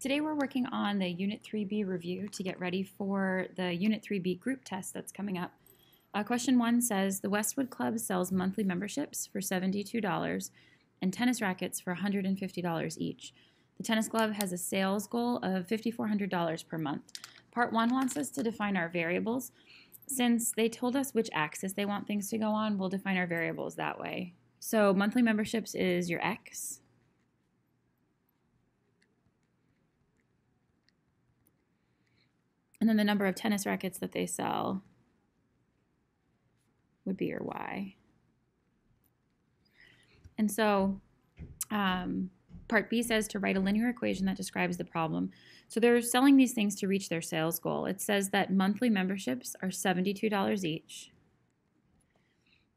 Today we're working on the Unit 3B review to get ready for the Unit 3B group test that's coming up. Question 1 says, the Westwood Club sells monthly memberships for $72 and tennis rackets for $150 each. The tennis club has a sales goal of $5,400 per month. Part 1 wants us to define our variables. Since they told us which axis they want things to go on, we'll define our variables that way. So monthly memberships is your X. And then the number of tennis rackets that they sell would be your Y. And so part B says to write a linear equation that describes the problem. So they're selling these things to reach their sales goal. It says that monthly memberships are $72 each.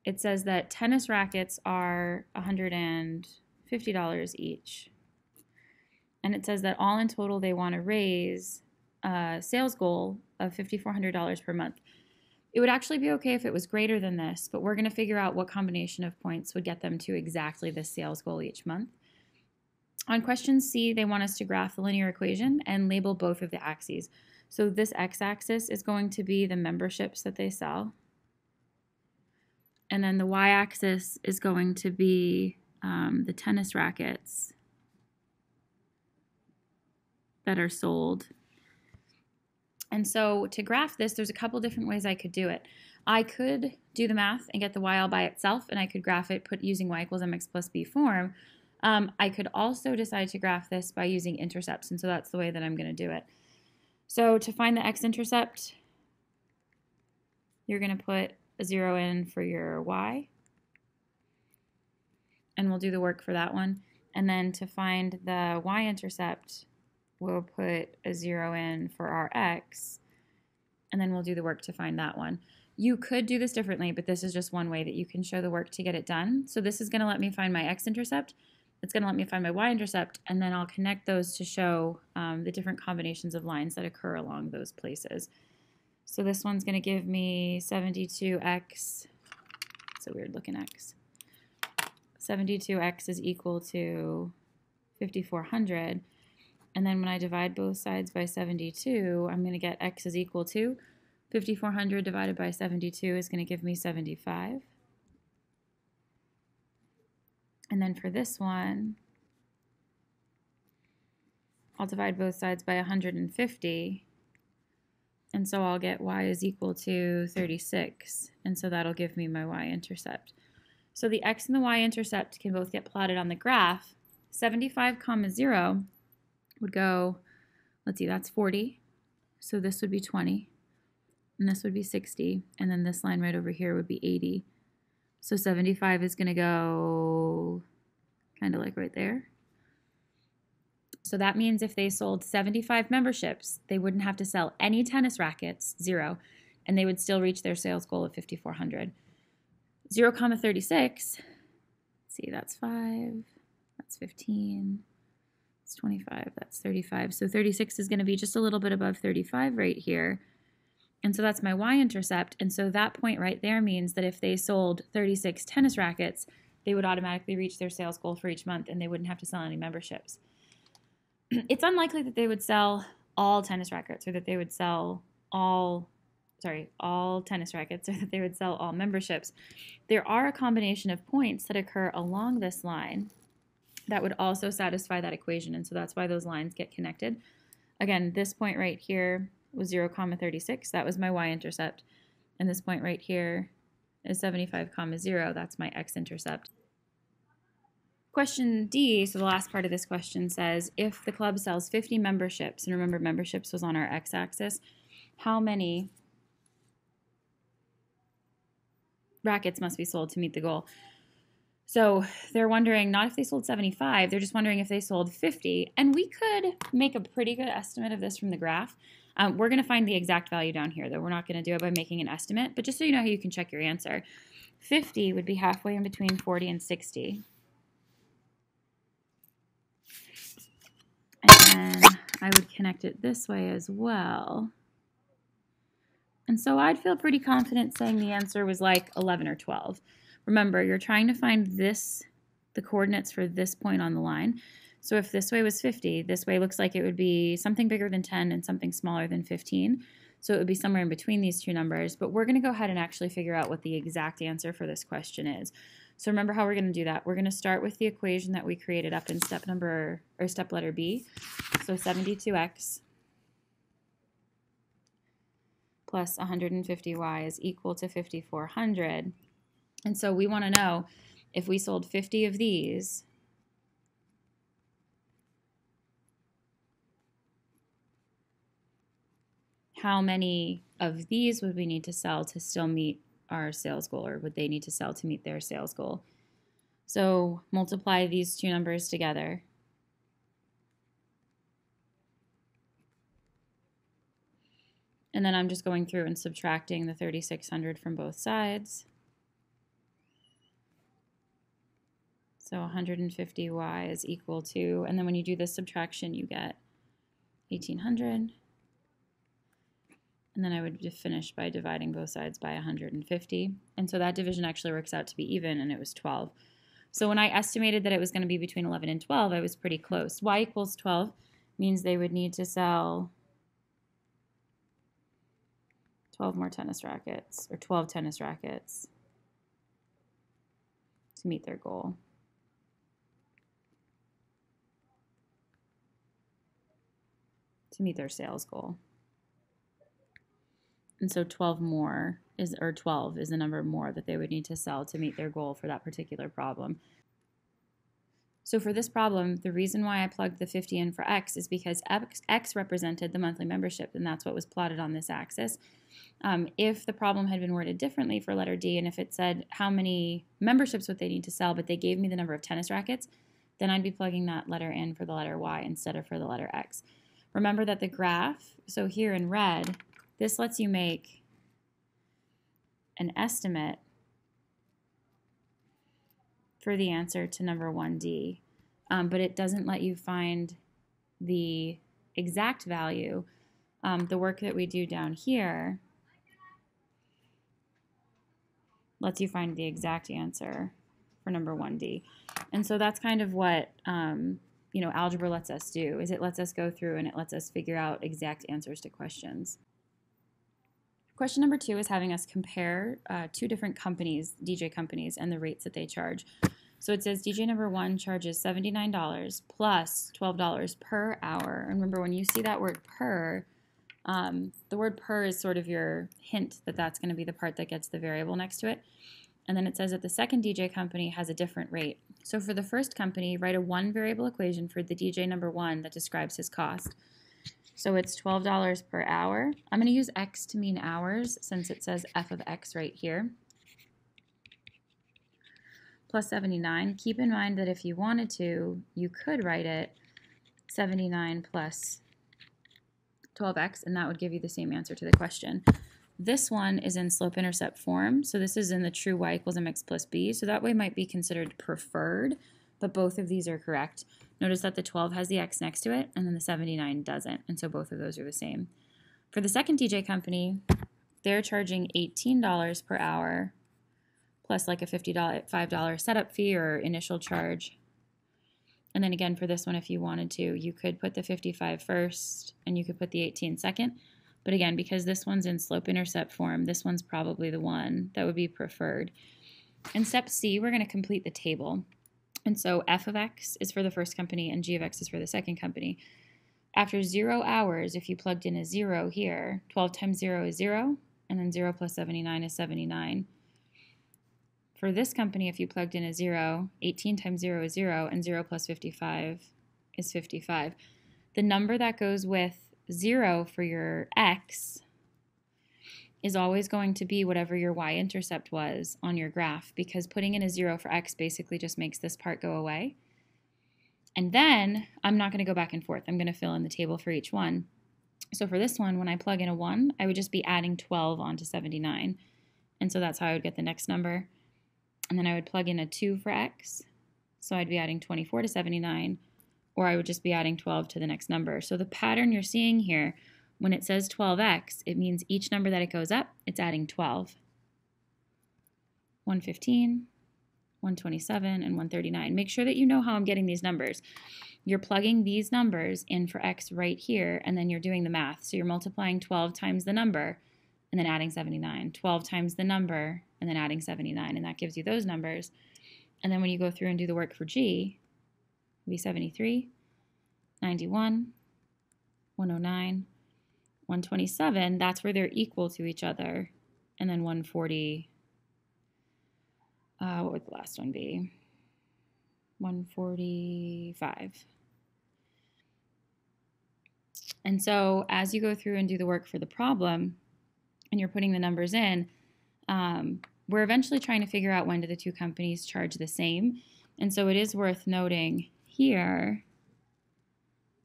It says that tennis rackets are $150 each. And it says that all in total they want to raise a sales goal of $5,400 per month. It would actually be okay if it was greater than this, but we're going to figure out what combination of points would get them to exactly this sales goal each month. On question C, they want us to graph the linear equation and label both of the axes. So this x-axis is going to be the memberships that they sell. And then the y-axis is going to be the tennis rackets that are sold. And so to graph this, there's a couple different ways I could do it. I could do the math and get the y all by itself, and I could graph it using y equals mx plus b form. I could also decide to graph this by using intercepts, and so that's the way that I'm going to do it. So to find the x-intercept, you're going to put a 0 in for your y, and we'll do the work for that one. And then to find the y-intercept, we'll put a 0 in for our x, and then we'll do the work to find that one. You could do this differently, but this is just one way that you can show the work to get it done. So this is going to let me find my x-intercept. It's going to let me find my y-intercept, and then I'll connect those to show the different combinations of lines that occur along those places. So this one's going to give me 72x. It's a weird looking x. 72x is equal to 5,400. And then when I divide both sides by 72, I'm going to get x is equal to 5,400 divided by 72 is going to give me 75. And then for this one, I'll divide both sides by 150. And so I'll get y is equal to 36. And so that'll give me my y-intercept. So the x and the y-intercept can both get plotted on the graph. 75, 0 would go, let's see, that's 40. So this would be 20. And this would be 60. And then this line right over here would be 80. So 75 is going to go kind of like right there. So that means if they sold 75 memberships, they wouldn't have to sell any tennis rackets, 0, and they would still reach their sales goal of 5,400. 0, 36, let's see, that's 5, that's 15, that's 25, that's 35. So 36 is going to be just a little bit above 35 right here. And so that's my y-intercept. And so that point right there means that if they sold 36 tennis rackets, they would automatically reach their sales goal for each month, and they wouldn't have to sell any memberships. It's unlikely that they would sell all tennis rackets, or that they would sell all tennis rackets, or that they would sell all memberships. There are a combination of points that occur along this line that would also satisfy that equation, and so that's why those lines get connected. Again, this point right here was 0, 36. That was my y-intercept. And this point right here is 75, 0. That's my x-intercept. Question D, so the last part of this question says, if the club sells 50 memberships, and remember memberships was on our x-axis, how many rackets must be sold to meet the goal? So they're wondering not if they sold 75, they're just wondering if they sold 50. And we could make a pretty good estimate of this from the graph. We're going to find the exact value down here, though. We're not going to do it by making an estimate, but just so you know how you can check your answer. 50 would be halfway in between 40 and 60. And I would connect it this way as well. And so I'd feel pretty confident saying the answer was like 11 or 12. Remember, you're trying to find the coordinates for this point on the line. So if this way was 50, this way looks like it would be something bigger than 10 and something smaller than 15. So it would be somewhere in between these two numbers. But we're going to go ahead and actually figure out what the exact answer for this question is. So remember how we're going to do that. We're going to start with the equation that we created up in step letter B. So 72x plus 150y is equal to 5,400. And so we want to know if we sold 50 of these, how many of these would we need to sell to still meet our sales goal, or would they need to sell to meet their sales goal? So multiply these two numbers together. And then I'm just going through and subtracting the 3,600 from both sides. So 150y is equal to, and then when you do this subtraction, you get 1,800. And then I would finish by dividing both sides by 150. And so that division actually works out to be even, and it was 12. So when I estimated that it was going to be between 11 and 12, I was pretty close. Y equals 12 means they would need to sell 12 more tennis rackets, or 12 tennis rackets, to meet their goal. To meet their sales goal. And so 12 is the number more that they would need to sell to meet their goal for that particular problem. So for this problem, the reason why I plugged the 50 in for x is because x represented the monthly membership, and that's what was plotted on this axis. If the problem had been worded differently for letter D, and if it said how many memberships would they need to sell, but they gave me the number of tennis rackets, then I'd be plugging that letter in for the letter Y instead of for the letter X. Remember that the graph, so here in red, this lets you make an estimate for the answer to number 1D, but it doesn't let you find the exact value. The work that we do down here lets you find the exact answer for number 1D. And so that's kind of what algebra lets us do, is it lets us go through and it lets us figure out exact answers to questions. Question number 2 is having us compare two different companies, DJ companies, and the rates that they charge. So it says DJ number 1 charges $79 plus $12 per hour. And remember, when you see that word per, the word per is sort of your hint that that's going to be the part that gets the variable next to it. And then it says that the second DJ company has a different rate. So for the first company, write a one variable equation for the DJ number 1 that describes his cost. So it's $12 per hour. I'm going to use x to mean hours since it says f of x right here. Plus 79. Keep in mind that if you wanted to, you could write it 79 plus 12x, and that would give you the same answer to the question. This one is in slope-intercept form, so this is in the true y equals mx plus b, so that way might be considered preferred, but both of these are correct. Notice that the 12 has the x next to it, and then the 79 doesn't, and so both of those are the same. For the second DJ company, they're charging $18 per hour, plus like a $5 setup fee or initial charge. And then again, for this one, if you wanted to, you could put the 55 first, and you could put the 18 second. But again, because this one's in slope-intercept form, this one's probably the one that would be preferred. In step C, we're going to complete the table. And so f of x is for the first company, and g of x is for the second company. After 0 hours, if you plugged in a 0 here, 12 times 0 is 0, and then 0 plus 79 is 79. For this company, if you plugged in a 0, 18 times 0 is 0, and 0 plus 55 is 55. The number that goes with 0 for your x is always going to be whatever your y-intercept was on your graph, because putting in a 0 for x basically just makes this part go away. And then I'm not going to go back and forth. I'm going to fill in the table for each one. So for this one, when I plug in a 1, I would just be adding 12 onto 79. And so that's how I would get the next number. And then I would plug in a 2 for x. So I'd be adding 24 to 79. Or I would just be adding 12 to the next number. So the pattern you're seeing here, when it says 12x, it means each number that it goes up, it's adding 12. 115, 127, and 139. Make sure that you know how I'm getting these numbers. You're plugging these numbers in for x right here, and then you're doing the math. So you're multiplying 12 times the number and then adding 79. 12 times the number and then adding 79, and that gives you those numbers. And then when you go through and do the work for G, it'll be 73, 91, 109, 127. That's where they're equal to each other. And then 140, what would the last one be? 145. And so as you go through and do the work for the problem, and you're putting the numbers in, we're eventually trying to figure out when do the two companies charge the same. And so it is worth noting here,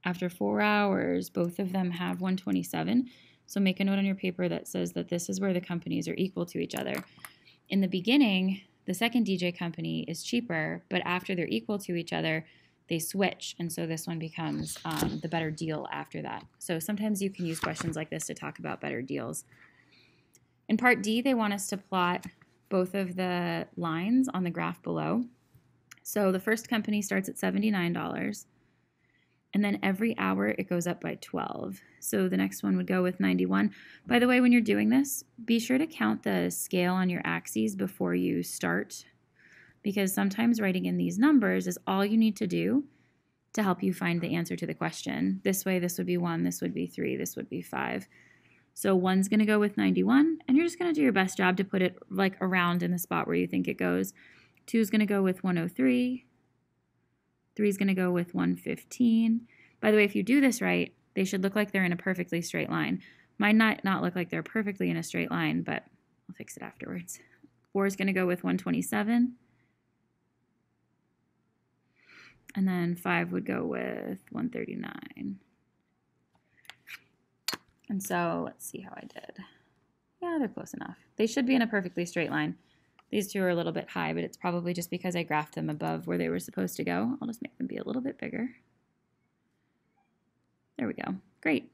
after 4 hours, both of them have 127. So make a note on your paper that says that this is where the companies are equal to each other. In the beginning, the second DJ company is cheaper, but after they're equal to each other, they switch. And so this one becomes the better deal after that. So sometimes you can use questions like this to talk about better deals. In part D, they want us to plot both of the lines on the graph below. So the first company starts at $79, and then every hour it goes up by 12. So the next one would go with 91. By the way, when you're doing this, be sure to count the scale on your axes before you start, because sometimes writing in these numbers is all you need to do to help you find the answer to the question. This way, this would be 1, this would be 3, this would be 5. So 1's going to go with 91, and you're just going to do your best job to put it like around in the spot where you think it goes. 2's going to go with 103. 3's going to go with 115. By the way, if you do this right, they should look like they're in a perfectly straight line. Might not look like they're perfectly in a straight line, but I'll fix it afterwards. 4's going to go with 127. And then 5 would go with 139. And so let's see how I did. Yeah, they're close enough. They should be in a perfectly straight line. These two are a little bit high, but it's probably just because I graphed them above where they were supposed to go. I'll just make them be a little bit bigger. There we go. Great.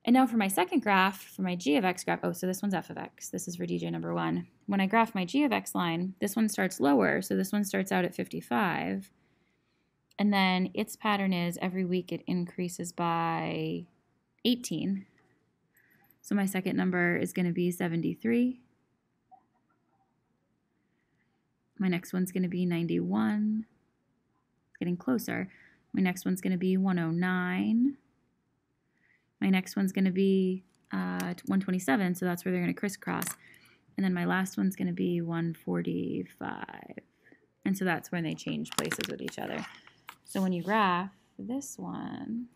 And now for my second graph, for my g of x graph, oh, so this one's f of x. This is for DJ number 1. When I graph my g of x line, this one starts lower, so this one starts out at 55. And then its pattern is every week it increases by 18. So my second number is going to be 73. My next one's going to be 91. It's getting closer. My next one's going to be 109. My next one's going to be 127, so that's where they're going to crisscross. And then my last one's going to be 145. And so that's when they change places with each other. So when you graph this one,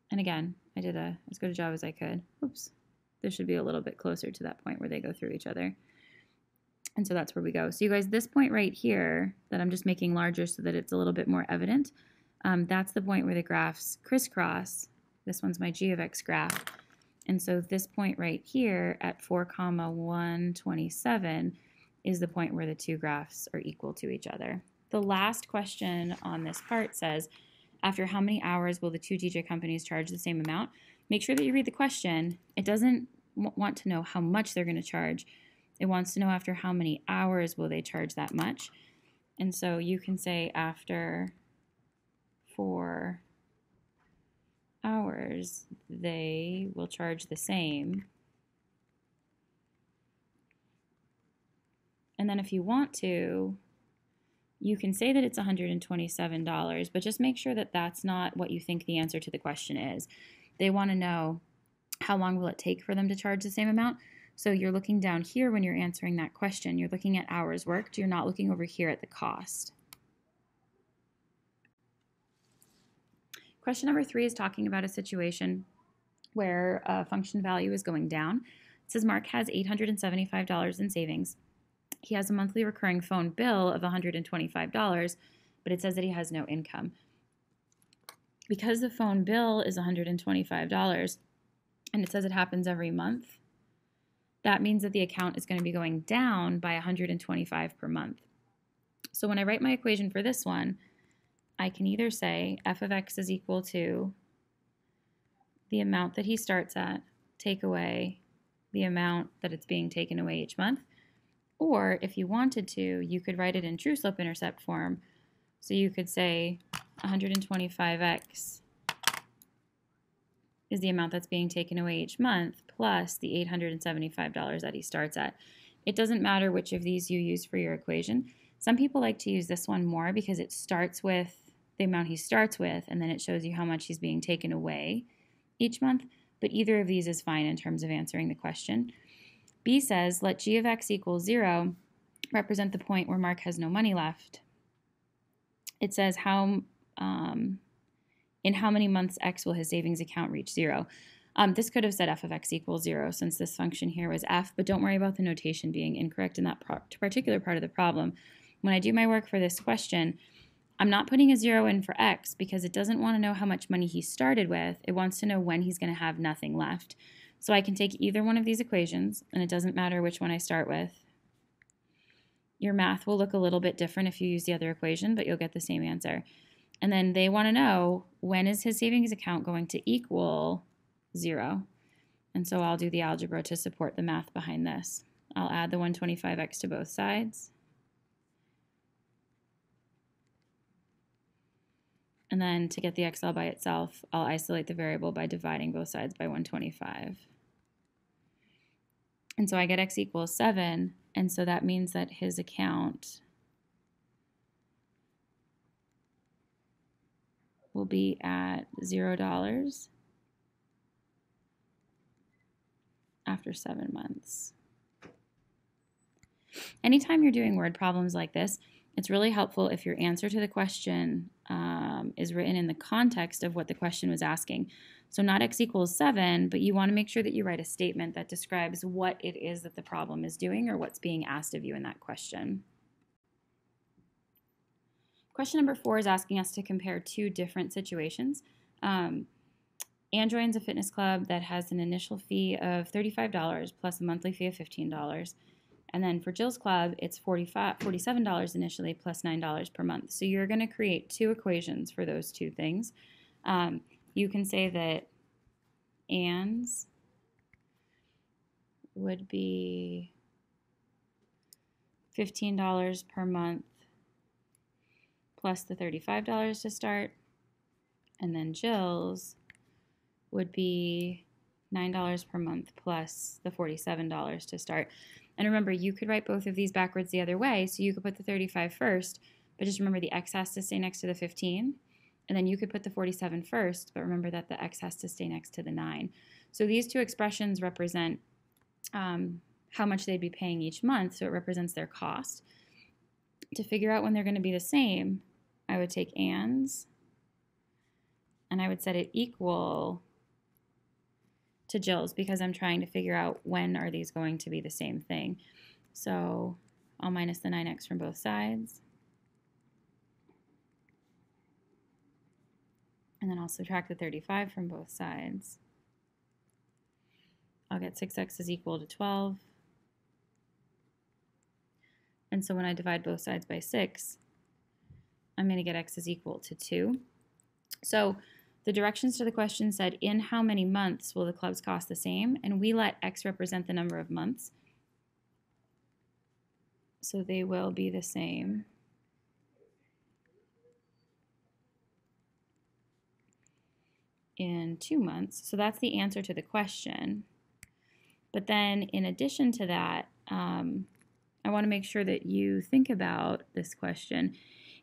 and again, I did as good a job as I could. Oops. This should be a little bit closer to that point where they go through each other. And so that's where we go. So you guys, this point right here that I'm just making larger so that it's a little bit more evident, that's the point where the graphs crisscross. This one's my g of x graph. And so this point right here at 4, 127 is the point where the two graphs are equal to each other. The last question on this part says, after how many hours will the two DJ companies charge the same amount? Make sure that you read the question. It doesn't want to know how much they're going to charge. It wants to know after how many hours will they charge that much. And so you can say after 4 hours, they will charge the same. And then if you want to, you can say that it's $127, but just make sure that that's not what you think the answer to the question is. They want to know how long will it take for them to charge the same amount. So you're looking down here when you're answering that question. You're looking at hours worked. You're not looking over here at the cost. Question number 3 is talking about a situation where a function value is going down. It says Mark has $875 in savings. He has a monthly recurring phone bill of $125, but it says that he has no income. Because the phone bill is $125, and it says it happens every month, that means that the account is going to be going down by $125 per month. So when I write my equation for this one, I can either say f of x is equal to the amount that he starts at, take away the amount that it's being taken away each month, Or if you wanted to, you could write it in true slope-intercept form. So you could say 125x is the amount that's being taken away each month plus the $875 that he starts at. It doesn't matter which of these you use for your equation. Some people like to use this one more because it starts with the amount he starts with, and then it shows you how much he's being taken away each month. But either of these is fine in terms of answering the question. B says, let g of x equals 0 represent the point where Mark has no money left. It says in how many months x will his savings account reach 0. This could have said f of x equals 0 since this function here was f, but don't worry about the notation being incorrect in that particular part of the problem. When I do my work for this question, I'm not putting a 0 in for x because it doesn't want to know how much money he started with. It wants to know when he's going to have nothing left. So I can take either one of these equations, and it doesn't matter which one I start with. Your math will look a little bit different if you use the other equation, but you'll get the same answer. And then they want to know, when is his savings account going to equal 0? And so I'll do the algebra to support the math behind this. I'll add the 125x to both sides. And then to get the x all by itself, I'll isolate the variable by dividing both sides by 125. And so I get x equals 7, and so that means that his account will be at $0 after 7 months. Anytime you're doing word problems like this, it's really helpful if your answer to the question is written in the context of what the question was asking. So not x equals 7, but you want to make sure that you write a statement that describes what it is that the problem is doing or what's being asked of you in that question. Question number 4 is asking us to compare two different situations. Anne joins a fitness club that has an initial fee of $35 plus a monthly fee of $15. And then for Jill's club, it's $47 initially plus $9 per month. So you're going to create two equations for those two things. You can say that Anne's would be $15 per month plus the $35 to start. And then Jill's would be $9 per month plus the $47 to start. And remember, you could write both of these backwards the other way, so you could put the 35 first, but just remember the x has to stay next to the 15. And then you could put the 47 first, but remember that the x has to stay next to the 9. So these two expressions represent how much they'd be paying each month, so it represents their cost. To figure out when they're going to be the same, I would take Anne's, and I would set it equal to Jill's because I'm trying to figure out when are these going to be the same thing. So I'll minus the 9x from both sides. And then I'll subtract the 35 from both sides. I'll get 6x is equal to 12. And so when I divide both sides by 6, I'm going to get x is equal to 2. So the directions to the question said, in how many months will the clubs cost the same? And we let x represent the number of months. So they will be the same in 2 months. So that's the answer to the question. But then in addition to that, I want to make sure that you think about this question.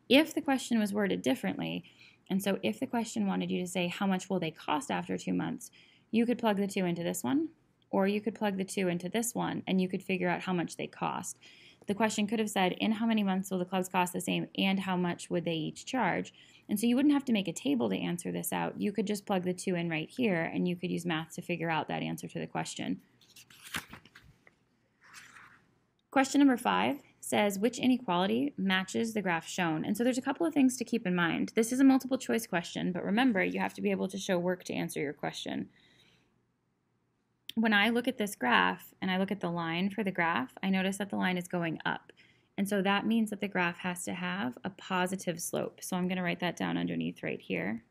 If the question was worded differently, and so if the question wanted you to say how much will they cost after 2 months, you could plug the 2 into this one, or you could plug the 2 into this one, and you could figure out how much they cost. The question could have said, in how many months will the clubs cost the same, and how much would they each charge? And so you wouldn't have to make a table to answer this out. You could just plug the 2 in right here, and you could use math to figure out that answer to the question. Question number 5 says, which inequality matches the graph shown? And so there's a couple of things to keep in mind. This is a multiple choice question, but remember, you have to be able to show work to answer your question. When I look at this graph and I look at the line for the graph, I notice that the line is going up. And so that means that the graph has to have a positive slope. So I'm going to write that down underneath right here.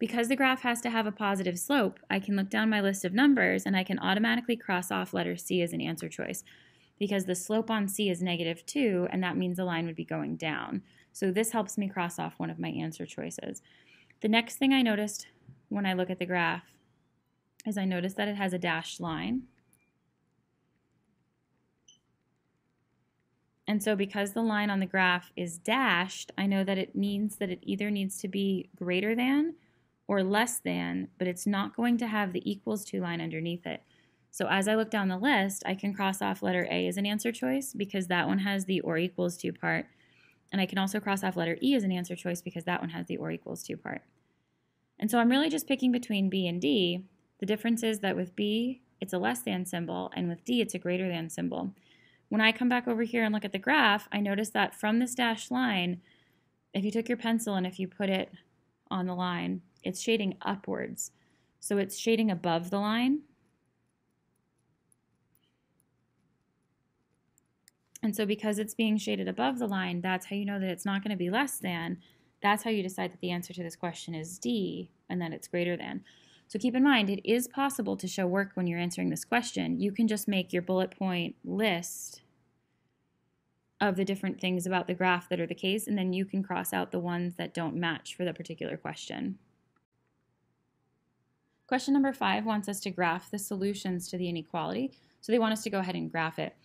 Because the graph has to have a positive slope, I can look down my list of numbers and I can automatically cross off letter C as an answer choice because the slope on C is -2, and that means the line would be going down. So this helps me cross off one of my answer choices. The next thing I noticed when I look at the graph is I noticed that it has a dashed line. And so because the line on the graph is dashed, I know that it means that it either needs to be greater than or less than, but it's not going to have the equals to line underneath it. So as I look down the list, I can cross off letter A as an answer choice because that one has the or equals to part. And I can also cross off letter E as an answer choice because that one has the or equals to part. And so I'm really just picking between B and D. The difference is that with B, it's a less than symbol, and with D, it's a greater than symbol. When I come back over here and look at the graph, I notice that from this dashed line, if you took your pencil and if you put it on the line, it's shading upwards. So it's shading above the line. And so because it's being shaded above the line, that's how you know that it's not going to be less than. That's how you decide that the answer to this question is D and that it's greater than. So keep in mind, it is possible to show work when you're answering this question. You can just make your bullet point list of the different things about the graph that are the case, and then you can cross out the ones that don't match for the particular question. Question number 5 wants us to graph the solutions to the inequality. So they want us to go ahead and graph it.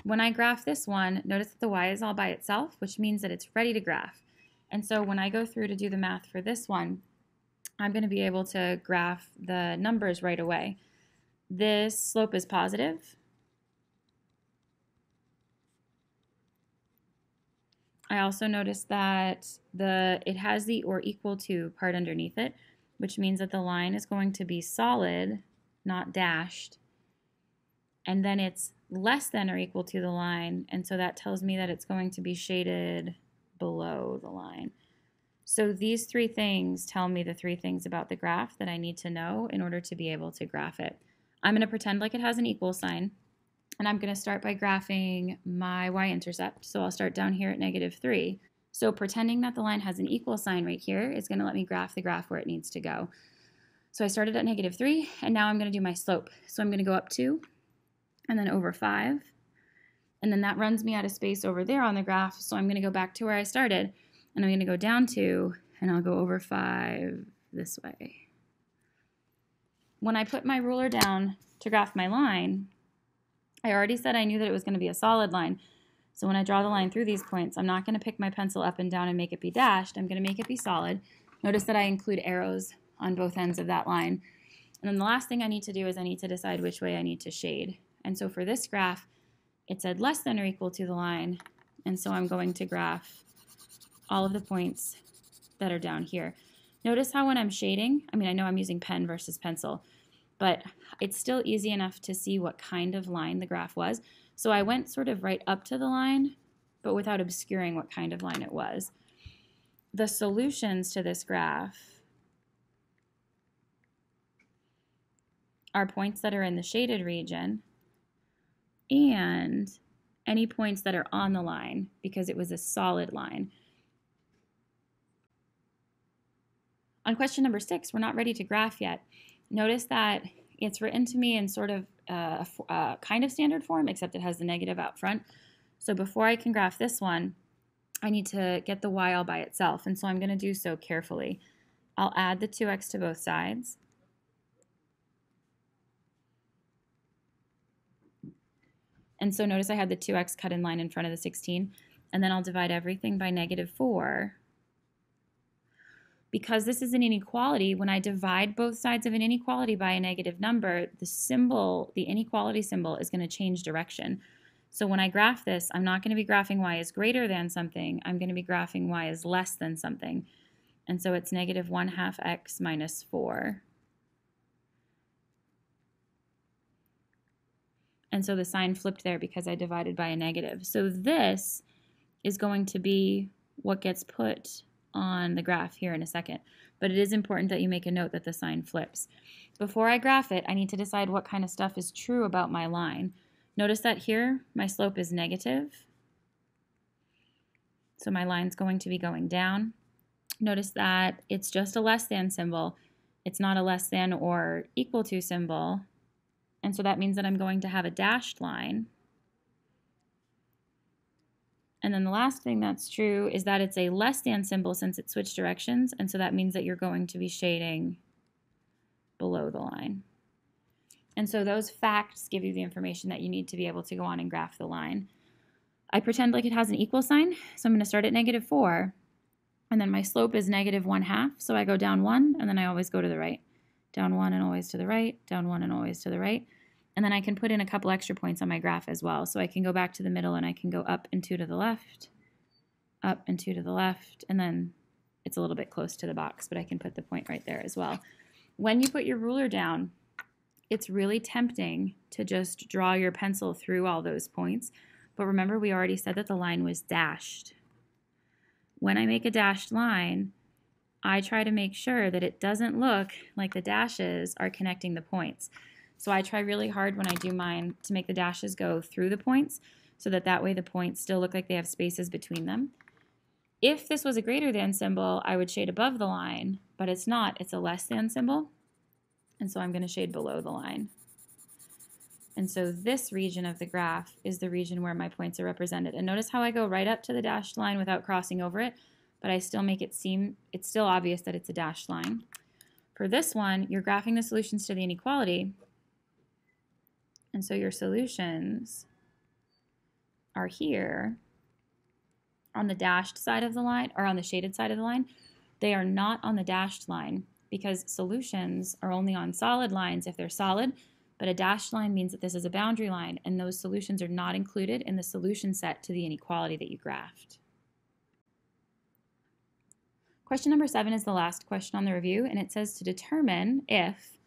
When I graph this one, notice that the y is all by itself, which means that it's ready to graph. And so when I go through to do the math for this one, I'm going to be able to graph the numbers right away. This slope is positive. I also noticed that it has the or equal to part underneath it, which means that the line is going to be solid, not dashed. And then it's less than or equal to the line, and so that tells me that it's going to be shaded below the line. So these 3 things tell me the 3 things about the graph that I need to know in order to be able to graph it. I'm going to pretend like it has an equal sign, and I'm going to start by graphing my y-intercept. So I'll start down here at -3. So pretending that the line has an equal sign right here is going to let me graph the graph where it needs to go. So I started at -3, and now I'm going to do my slope. So I'm going to go up 2, and then over 5. And then that runs me out of space over there on the graph, so I'm going to go back to where I started, and I'm going to go down 2, and I'll go over 5 this way. When I put my ruler down to graph my line, I already said I knew that it was going to be a solid line. So when I draw the line through these points, I'm not going to pick my pencil up and down and make it be dashed. I'm going to make it be solid. Notice that I include arrows on both ends of that line. And then the last thing I need to do is I need to decide which way I need to shade. And so for this graph, it said less than or equal to the line, and so I'm going to graph all of the points that are down here. Notice how when I'm shading, I mean, I know I'm using pen versus pencil, but it's still easy enough to see what kind of line the graph was. So I went sort of right up to the line, but without obscuring what kind of line it was. The solutions to this graph are points that are in the shaded region, and any points that are on the line because it was a solid line. On question number 6, we're not ready to graph yet. Notice that it's written to me in sort of a kind of standard form, except it has the negative out front. So before I can graph this one, I need to get the y all by itself, and so I'm going to do so carefully. I'll add the 2x to both sides. And so notice I had the 2x cut in line in front of the 16, and then I'll divide everything by -4. Because this is an inequality, when I divide both sides of an inequality by a negative number, the symbol, the inequality symbol, is going to change direction. So when I graph this, I'm not going to be graphing y is greater than something, I'm going to be graphing y is less than something. And so it's -1/2 x minus 4. And so the sign flipped there because I divided by a negative. So this is going to be what gets put on the graph here in a second. But it is important that you make a note that the sign flips. Before I graph it, I need to decide what kind of stuff is true about my line. Notice that here my slope is negative. So my line's going to be going down. Notice that it's just a less than symbol, It's not a less than or equal to symbol, and so that means that I'm going to have a dashed line. And then the last thing that's true is that it's a less than symbol since it switched directions, and so that means that you're going to be shading below the line. And so those facts give you the information that you need to be able to go on and graph the line. I pretend like it has an equal sign, so I'm going to start at -4, and then my slope is -1/2, so I go down 1, and then I always go to the right. Down 1 and always to the right, down 1 and always to the right. And then I can put in a couple extra points on my graph as well. So I can go back to the middle and I can go up and 2 to the left, up and 2 to the left, and then it's a little bit close to the box, but I can put the point right there as well. When you put your ruler down, it's really tempting to just draw your pencil through all those points. But remember, we already said that the line was dashed. When I make a dashed line, I try to make sure that it doesn't look like the dashes are connecting the points. So I try really hard when I do mine to make the dashes go through the points so that way the points still look like they have spaces between them. If this was a greater than symbol, I would shade above the line, but it's not. It's a less than symbol, and so I'm going to shade below the line. And so this region of the graph is the region where my points are represented. And notice how I go right up to the dashed line without crossing over it, but I still make it seem, it's still obvious that it's a dashed line. For this one, you're graphing the solutions to the inequality. And so your solutions are here on the dashed side of the line, or on the shaded side of the line. They are not on the dashed line because solutions are only on solid lines if they're solid, but a dashed line means that this is a boundary line, and those solutions are not included in the solution set to the inequality that you graphed. Question number 7 is the last question on the review, and it says to determine if.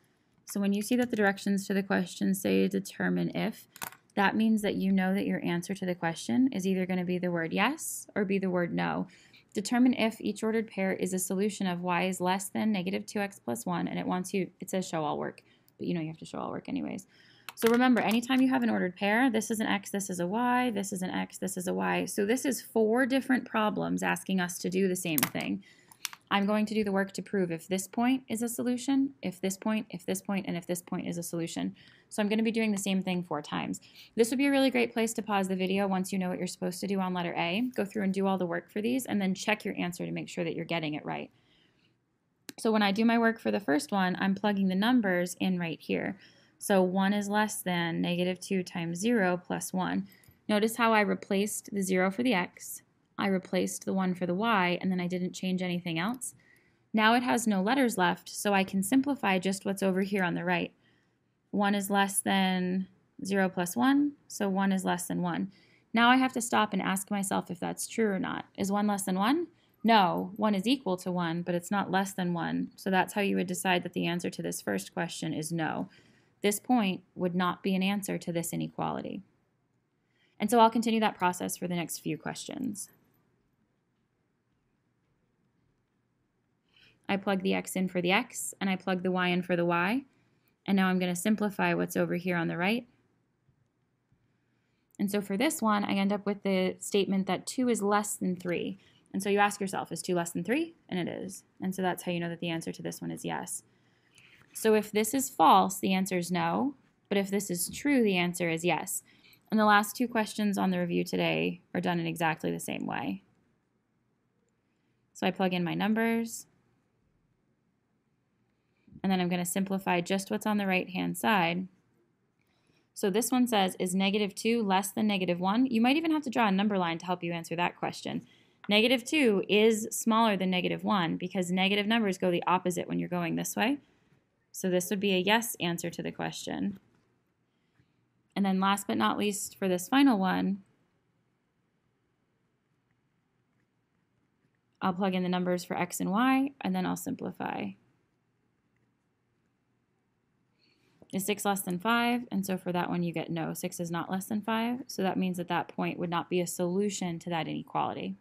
So when you see that the directions to the question say determine if, that means that you know that your answer to the question is either going to be the word yes or be the word no. Determine if each ordered pair is a solution of y is less than -2x plus 1, and it says show all work, but you know you have to show all work anyways. So remember, anytime you have an ordered pair, this is an x, this is a y, this is an x, this is a y. So this is 4 different problems asking us to do the same thing. I'm going to do the work to prove if this point is a solution, if this point, and if this point is a solution. So I'm going to be doing the same thing 4 times. This would be a really great place to pause the video once you know what you're supposed to do on letter A. Go through and do all the work for these, and then check your answer to make sure that you're getting it right. So when I do my work for the first one, I'm plugging the numbers in right here. So 1 is less than -2 times 0 plus 1. Notice how I replaced the 0 for the x. I replaced the 1 for the y, and then I didn't change anything else. Now it has no letters left, so I can simplify just what's over here on the right. 1 is less than 0 plus 1, so 1 is less than 1. Now I have to stop and ask myself if that's true or not. Is 1 less than 1? No, 1 is equal to 1, but it's not less than 1. So that's how you would decide that the answer to this first question is no. This point would not be an answer to this inequality. And so I'll continue that process for the next few questions. I plug the x in for the x, and I plug the y in for the y. And now I'm going to simplify what's over here on the right. And so for this one, I end up with the statement that 2 is less than 3. And so you ask yourself, is 2 less than 3? And it is. And so that's how you know that the answer to this one is yes. So if this is false, the answer is no. But if this is true, the answer is yes. And the last 2 questions on the review today are done in exactly the same way. So I plug in my numbers. And then I'm going to simplify just what's on the right-hand side. So this one says, is -2 less than -1? You might even have to draw a number line to help you answer that question. -2 is smaller than -1 because negative numbers go the opposite when you're going this way. So this would be a yes answer to the question. And then last but not least for this final one, I'll plug in the numbers for x and y, and then I'll simplify. Is 6 less than 5? And so for that one you get no, 6 is not less than 5. So that means that that point would not be a solution to that inequality.